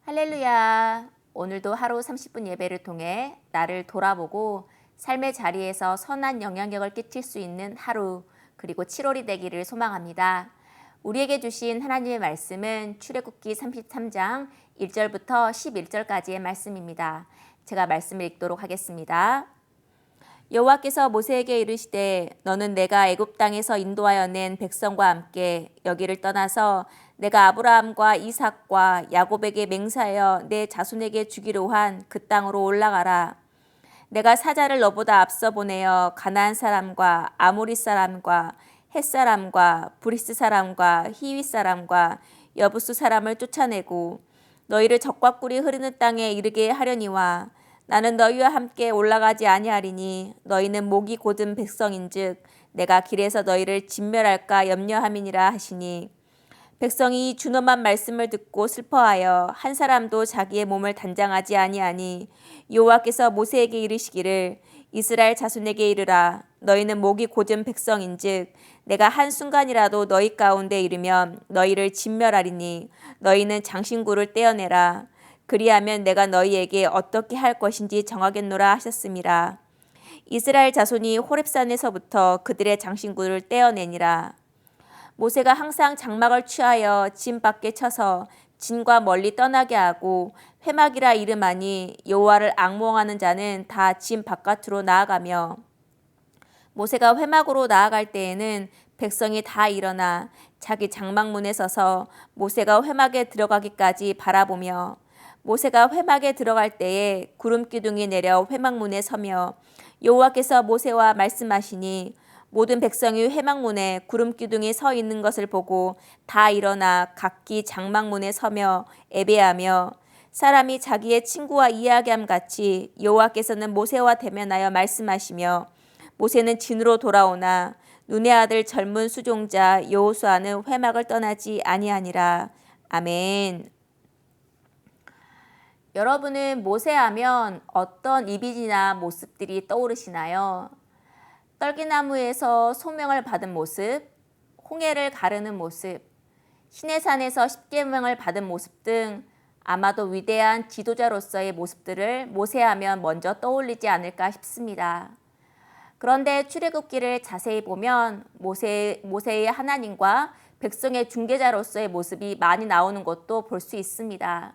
할렐루야. 오늘도 하루 30분 예배를 통해 나를 돌아보고 삶의 자리에서 선한 영향력을 끼칠 수 있는 하루, 그리고 7월이 되기를 소망합니다. 우리에게 주신 하나님의 말씀은 출애굽기 33장 1절부터 11절까지의 말씀입니다. 제가 말씀을 읽도록 하겠습니다. 여호와께서 모세에게 이르시되 너는 내가 애굽 땅에서 인도하여 낸 백성과 함께 여기를 떠나서 내가 아브라함과 이삭과 야곱에게 맹세하여 내 자손에게 주기로 한 그 땅으로 올라가라. 내가 사자를 너보다 앞서 보내어 가나안 사람과 아모리 사람과 헷 사람과 브리스 사람과 히윗 사람과 여부스 사람을 쫓아내고 너희를 적과 꿀이 흐르는 땅에 이르게 하려니와 나는 너희와 함께 올라가지 아니하리니 너희는 목이 곧은 백성인즉 내가 길에서 너희를 진멸할까 염려함이니라 하시니 백성이 준엄한 말씀을 듣고 슬퍼하여 한 사람도 자기의 몸을 단장하지 아니하니 여호와께서 모세에게 이르시기를 이스라엘 자손에게 이르라 너희는 목이 곧은 백성인즉 내가 한순간이라도 너희 가운데 이르면 너희를 진멸하리니 너희는 장신구를 떼어내라. 그리하면 내가 너희에게 어떻게 할 것인지 정하겠노라 하셨음이라. 이스라엘 자손이 호렙산에서부터 그들의 장신구를 떼어내니라. 모세가 항상 장막을 취하여 진 밖에 쳐서 진과 멀리 떠나게 하고 회막이라 이름하니 여호와를 앙몽하는 자는 다 진 바깥으로 나아가며 모세가 회막으로 나아갈 때에는 백성이 다 일어나 자기 장막문에 서서 모세가 회막에 들어가기까지 바라보며 모세가 회막에 들어갈 때에 구름 기둥이 내려 회막문에 서며 여호와께서 모세와 말씀하시니 모든 백성이 회막문에 구름 기둥이 서 있는 것을 보고 다 일어나 각기 장막문에 서며 애배하며 사람이 자기의 친구와 이야기함 같이 여호와께서는 모세와 대면하여 말씀하시며 모세는 진으로 돌아오나 눈의 아들 젊은 수종자 여호수아는 회막을 떠나지 아니하니라. 아멘. 여러분은 모세하면 어떤 이미지나 모습들이 떠오르시나요? 떨기나무에서 소명을 받은 모습, 홍해를 가르는 모습, 시내산에서 십계명을 받은 모습 등 아마도 위대한 지도자로서의 모습들을 모세하면 먼저 떠올리지 않을까 싶습니다. 그런데 출애굽기를 자세히 보면 모세의 하나님과 백성의 중개자로서의 모습이 많이 나오는 것도 볼 수 있습니다.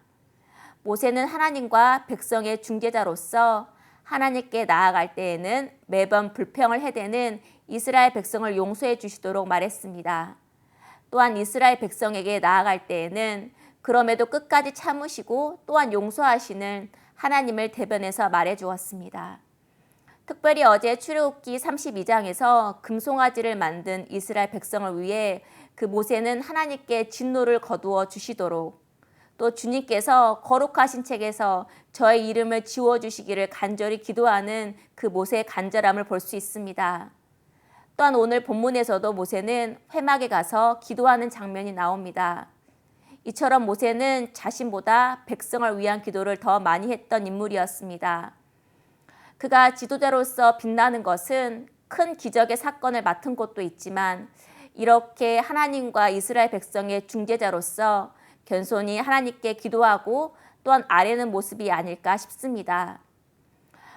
모세는 하나님과 백성의 중재자로서 하나님께 나아갈 때에는 매번 불평을 해대는 이스라엘 백성을 용서해 주시도록 말했습니다. 또한 이스라엘 백성에게 나아갈 때에는 그럼에도 끝까지 참으시고 또한 용서하시는 하나님을 대변해서 말해 주었습니다. 특별히 어제 출애굽기 32장에서 금송아지를 만든 이스라엘 백성을 위해 그 모세는 하나님께 진노를 거두어 주시도록 또 주님께서 거룩하신 책에서 저의 이름을 지워주시기를 간절히 기도하는 그 모세의 간절함을 볼 수 있습니다. 또한 오늘 본문에서도 모세는 회막에 가서 기도하는 장면이 나옵니다. 이처럼 모세는 자신보다 백성을 위한 기도를 더 많이 했던 인물이었습니다. 그가 지도자로서 빛나는 것은 큰 기적의 사건을 맡은 곳도 있지만 이렇게 하나님과 이스라엘 백성의 중재자로서 겸손히 하나님께 기도하고 또한 아뢰는 모습이 아닐까 싶습니다.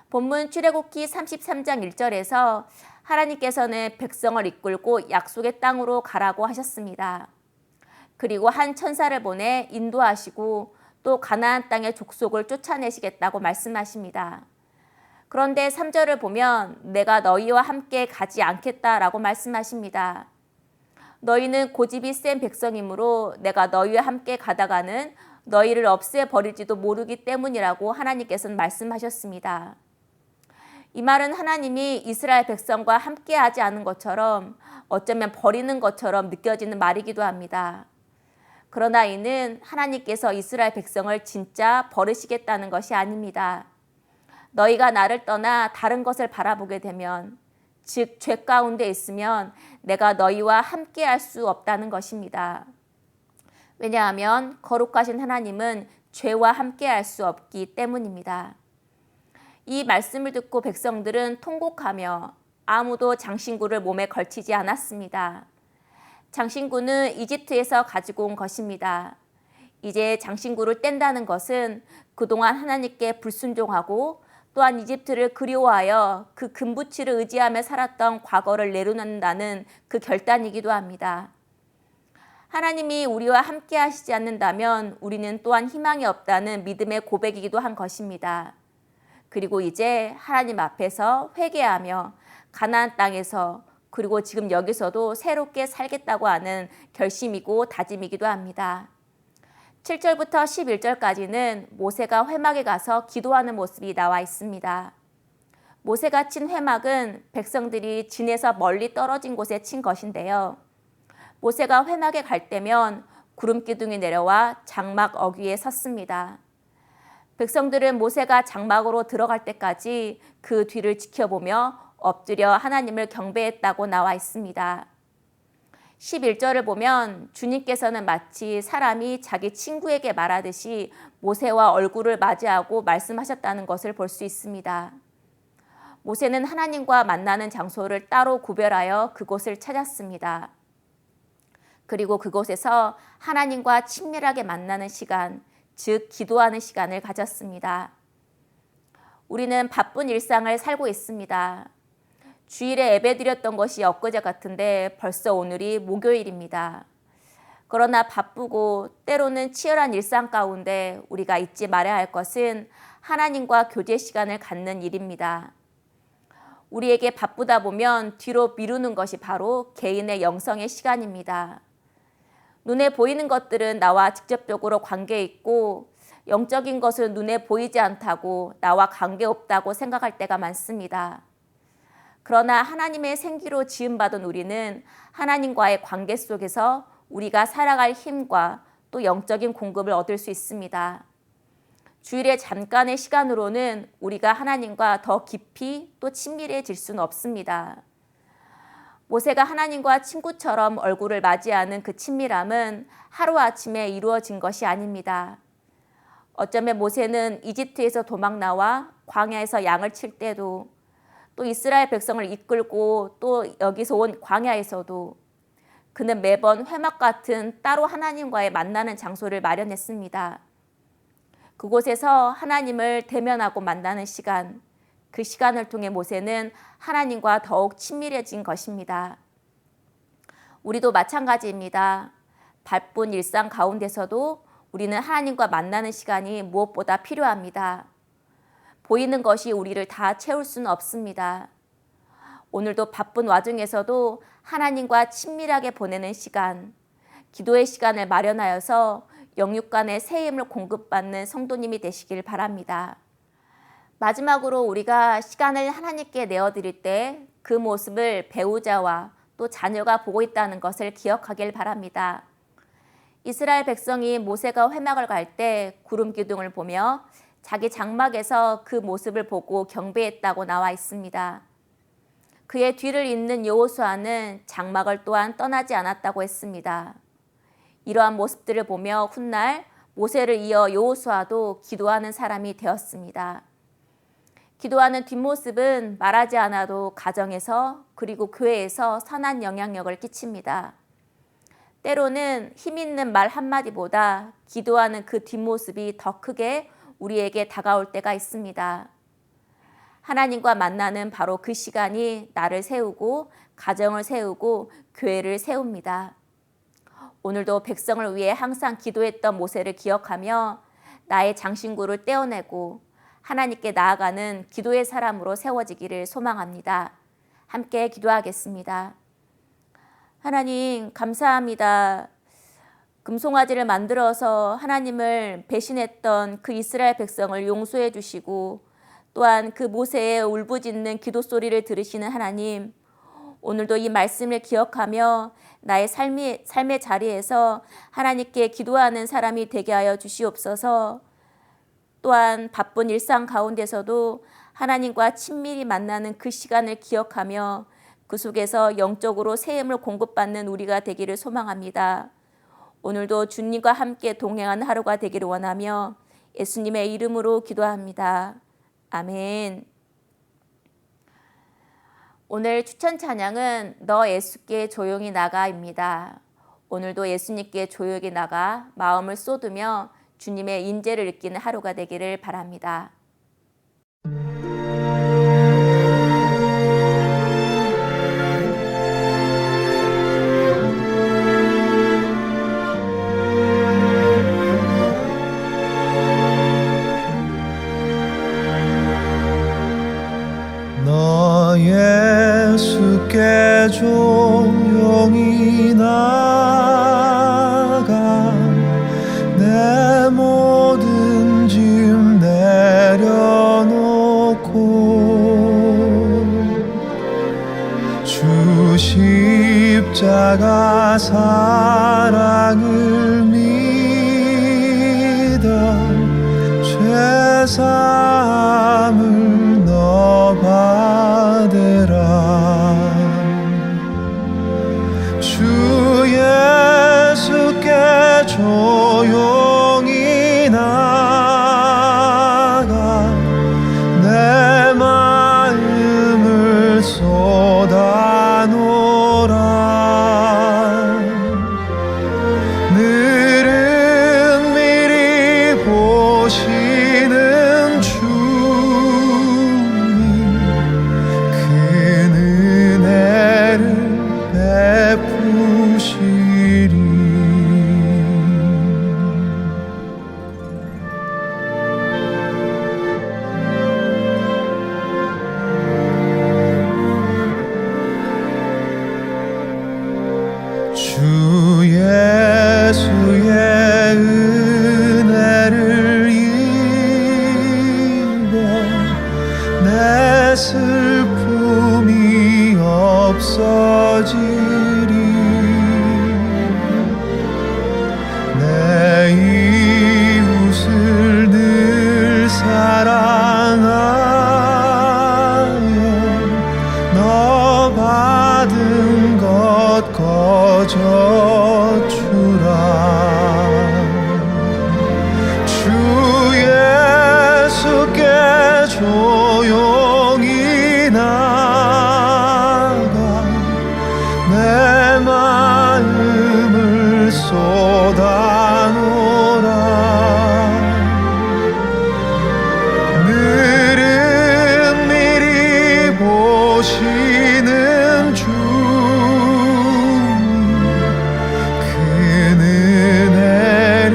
본문 출애굽기 33장 1절에서 하나님께서는 백성을 이끌고 약속의 땅으로 가라고 하셨습니다. 그리고 한 천사를 보내 인도하시고 또 가나안 땅의 족속을 쫓아내시겠다고 말씀하십니다. 그런데 3절을 보면 내가 너희와 함께 가지 않겠다라고 말씀하십니다. 너희는 고집이 센 백성이므로 내가 너희와 함께 가다가는 너희를 없애버릴지도 모르기 때문이라고 하나님께서는 말씀하셨습니다. 이 말은 하나님이 이스라엘 백성과 함께하지 않은 것처럼 어쩌면 버리는 것처럼 느껴지는 말이기도 합니다. 그러나 이는 하나님께서 이스라엘 백성을 진짜 버리시겠다는 것이 아닙니다. 너희가 나를 떠나 다른 것을 바라보게 되면 즉 죄 가운데 있으면 내가 너희와 함께 할 수 없다는 것입니다. 왜냐하면 거룩하신 하나님은 죄와 함께 할 수 없기 때문입니다. 이 말씀을 듣고 백성들은 통곡하며 아무도 장신구를 몸에 걸치지 않았습니다. 장신구는 이집트에서 가지고 온 것입니다. 이제 장신구를 뗀다는 것은 그동안 하나님께 불순종하고 또한 이집트를 그리워하여 그 금부치를 의지하며 살았던 과거를 내려놓는다는 그 결단이기도 합니다. 하나님이 우리와 함께 하시지 않는다면 우리는 또한 희망이 없다는 믿음의 고백이기도 한 것입니다. 그리고 이제 하나님 앞에서 회개하며 가나안 땅에서 그리고 지금 여기서도 새롭게 살겠다고 하는 결심이고 다짐이기도 합니다. 7절부터 11절까지는 모세가 회막에 가서 기도하는 모습이 나와 있습니다. 모세가 친 회막은 백성들이 진에서 멀리 떨어진 곳에 친 것인데요. 모세가 회막에 갈 때면 구름 기둥이 내려와 장막 어귀에 섰습니다. 백성들은 모세가 장막으로 들어갈 때까지 그 뒤를 지켜보며 엎드려 하나님을 경배했다고 나와 있습니다. 11절을 보면 주님께서는 마치 사람이 자기 친구에게 말하듯이 모세와 얼굴을 맞이하고 말씀하셨다는 것을 볼 수 있습니다. 모세는 하나님과 만나는 장소를 따로 구별하여 그곳을 찾았습니다. 그리고 그곳에서 하나님과 친밀하게 만나는 시간, 즉 기도하는 시간을 가졌습니다. 우리는 바쁜 일상을 살고 있습니다. 주일에 예배드렸던 것이 엊그제 같은데 벌써 오늘이 목요일입니다. 그러나 바쁘고 때로는 치열한 일상 가운데 우리가 잊지 말아야 할 것은 하나님과 교제 시간을 갖는 일입니다. 우리에게 바쁘다 보면 뒤로 미루는 것이 바로 개인의 영성의 시간입니다. 눈에 보이는 것들은 나와 직접적으로 관계 있고 영적인 것은 눈에 보이지 않다고 나와 관계없다고 생각할 때가 많습니다. 그러나 하나님의 생기로 지음받은 우리는 하나님과의 관계 속에서 우리가 살아갈 힘과 또 영적인 공급을 얻을 수 있습니다. 주일의 잠깐의 시간으로는 우리가 하나님과 더 깊이 또 친밀해질 수는 없습니다. 모세가 하나님과 친구처럼 얼굴을 맞이하는 그 친밀함은 하루아침에 이루어진 것이 아닙니다. 어쩌면 모세는 이집트에서 도망 나와 광야에서 양을 칠 때도 또 이스라엘 백성을 이끌고 또 여기서 온 광야에서도 그는 매번 회막 같은 따로 하나님과의 만나는 장소를 마련했습니다. 그곳에서 하나님을 대면하고 만나는 시간, 그 시간을 통해 모세는 하나님과 더욱 친밀해진 것입니다. 우리도 마찬가지입니다. 바쁜 일상 가운데서도 우리는 하나님과 만나는 시간이 무엇보다 필요합니다. 보이는 것이 우리를 다 채울 수는 없습니다. 오늘도 바쁜 와중에서도 하나님과 친밀하게 보내는 시간, 기도의 시간을 마련하여서 영육 간의 새 힘을 공급받는 성도님이 되시길 바랍니다. 마지막으로 우리가 시간을 하나님께 내어드릴 때 그 모습을 배우자와 또 자녀가 보고 있다는 것을 기억하길 바랍니다. 이스라엘 백성이 모세가 회막을 갈 때 구름 기둥을 보며 자기 장막에서 그 모습을 보고 경배했다고 나와 있습니다. 그의 뒤를 잇는 여호수아는 장막을 또한 떠나지 않았다고 했습니다. 이러한 모습들을 보며 훗날 모세를 이어 여호수아도 기도하는 사람이 되었습니다. 기도하는 뒷모습은 말하지 않아도 가정에서 그리고 교회에서 선한 영향력을 끼칩니다. 때로는 힘 있는 말 한마디보다 기도하는 그 뒷모습이 더 크게 우리에게 다가올 때가 있습니다. 하나님과 만나는 바로 그 시간이 나를 세우고 가정을 세우고 교회를 세웁니다. 오늘도 백성을 위해 항상 기도했던 모세를 기억하며 나의 장신구를 떼어내고 하나님께 나아가는 기도의 사람으로 세워지기를 소망합니다. 함께 기도하겠습니다. 하나님 감사합니다. 금송아지를 만들어서 하나님을 배신했던 그 이스라엘 백성을 용서해 주시고 또한 그 모세의 울부짖는 기도 소리를 들으시는 하나님, 오늘도 이 말씀을 기억하며 나의 삶의 자리에서 하나님께 기도하는 사람이 되게 하여 주시옵소서. 또한 바쁜 일상 가운데서도 하나님과 친밀히 만나는 그 시간을 기억하며 그 속에서 영적으로 새 힘을 공급받는 우리가 되기를 소망합니다. 오늘도 주님과 함께 동행하는 하루가 되기를 원하며 예수님의 이름으로 기도합니다. 아멘. 오늘 추천 찬양은 너 예수께 조용히 나가입니다. 오늘도 예수님께 조용히 나가 마음을 쏟으며 주님의 인재를 느끼는 하루가 되기를 바랍니다. 너 예수께 조용히 나가 내 모든 짐 내려놓고 주 십자가 사랑을 믿어 죄사함을 너 받으라. 주 예수께 조용히 나가 내 마음을 쏟아놓으라. 늘은 미리 보시는 주님 그 은혜를 베푸시리. 주 예수의 은혜를 입어 내 슬픔이 없어지리. 내 이웃을 늘 사랑하여 너 받은 것 거저 주라. 주 예수께 조용히 나가 내 마음을 쏟아놓으라. 늘은 미리 보시는 주 그 은혜를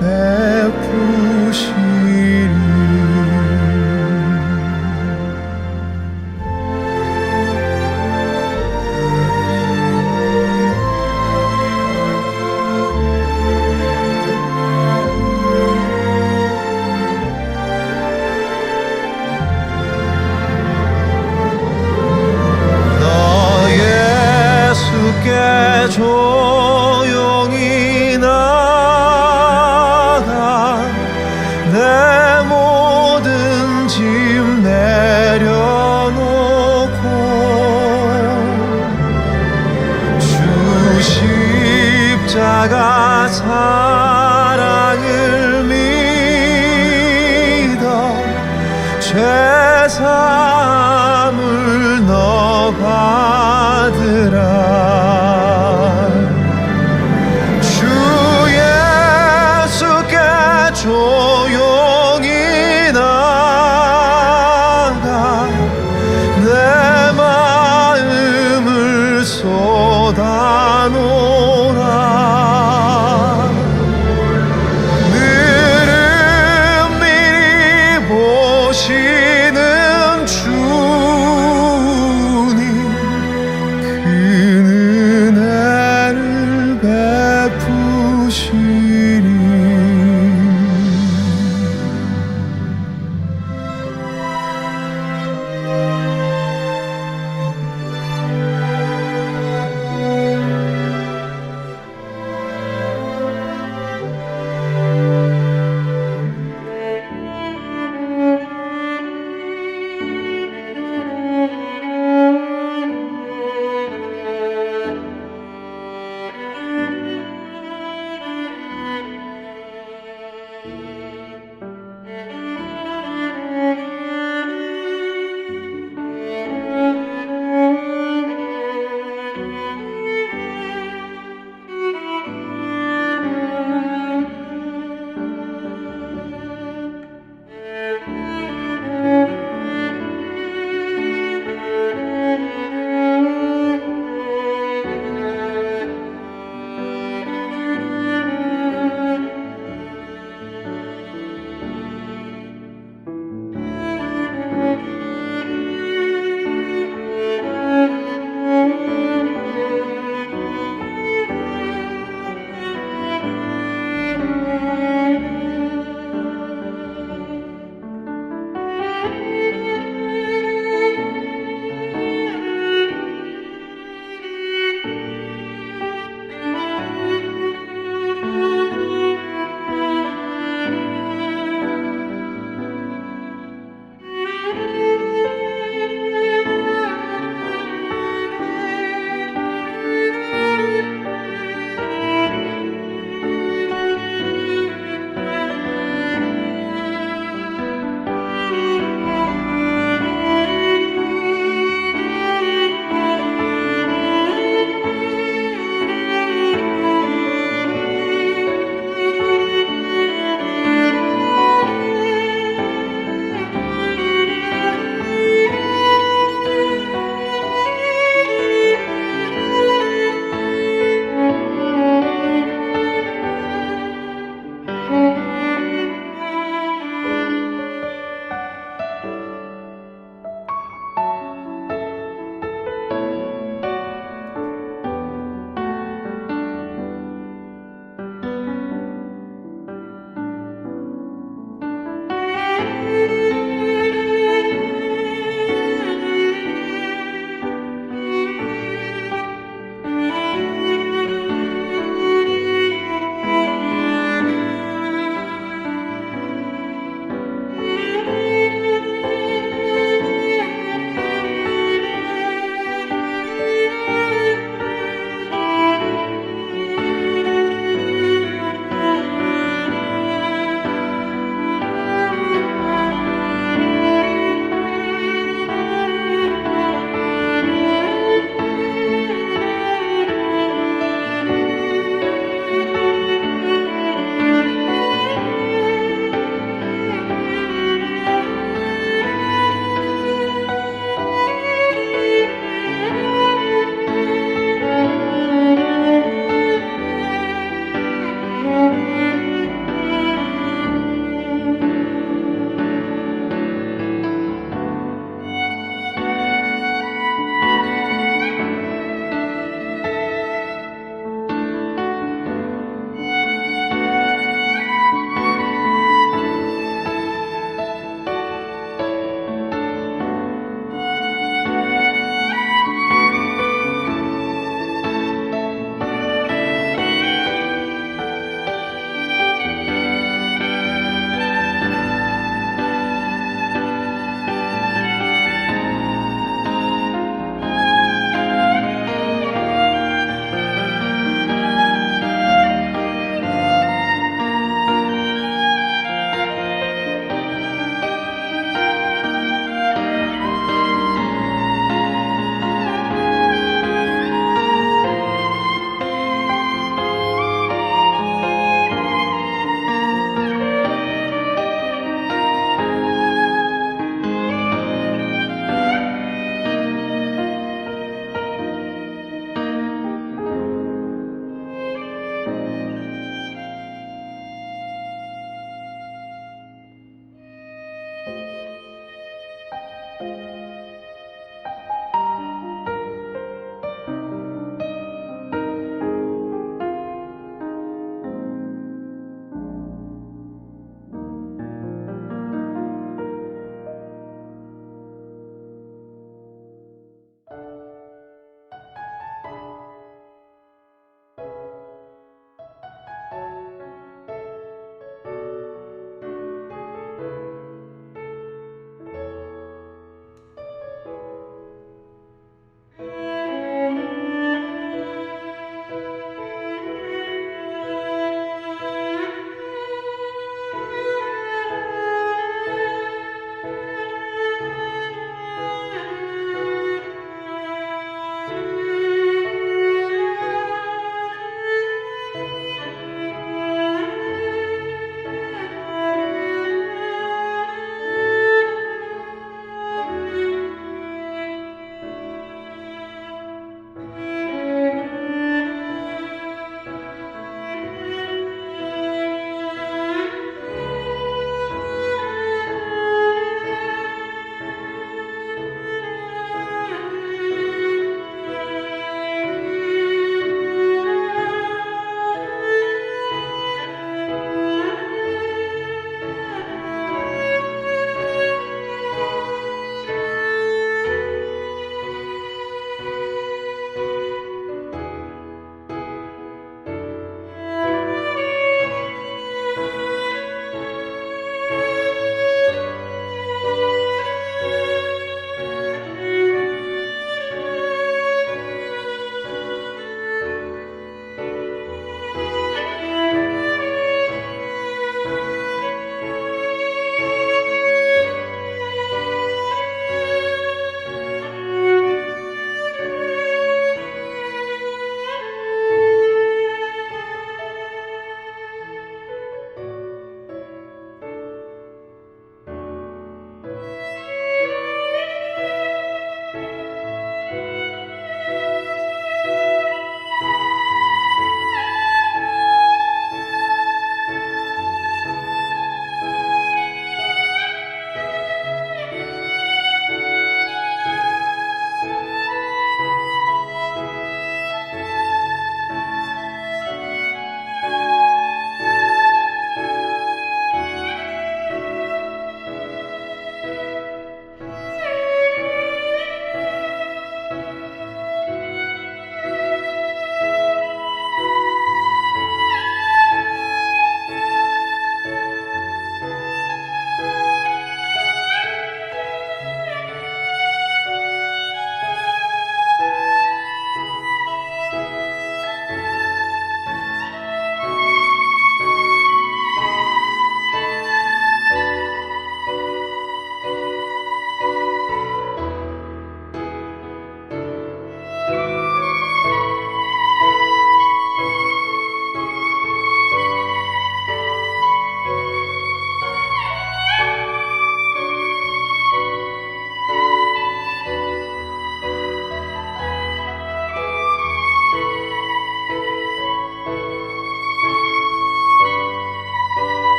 베푸시리. 너 예수께 조용히 나가 내 모든 짐 내려놓고 주 십자가 사랑을 믿어 죄사함을 너 받으라. 주 예수께 조용히 나가 내 마음을 쏟아놓으라. 늘은 미리 보시는 주님 그 은혜를 베푸시리.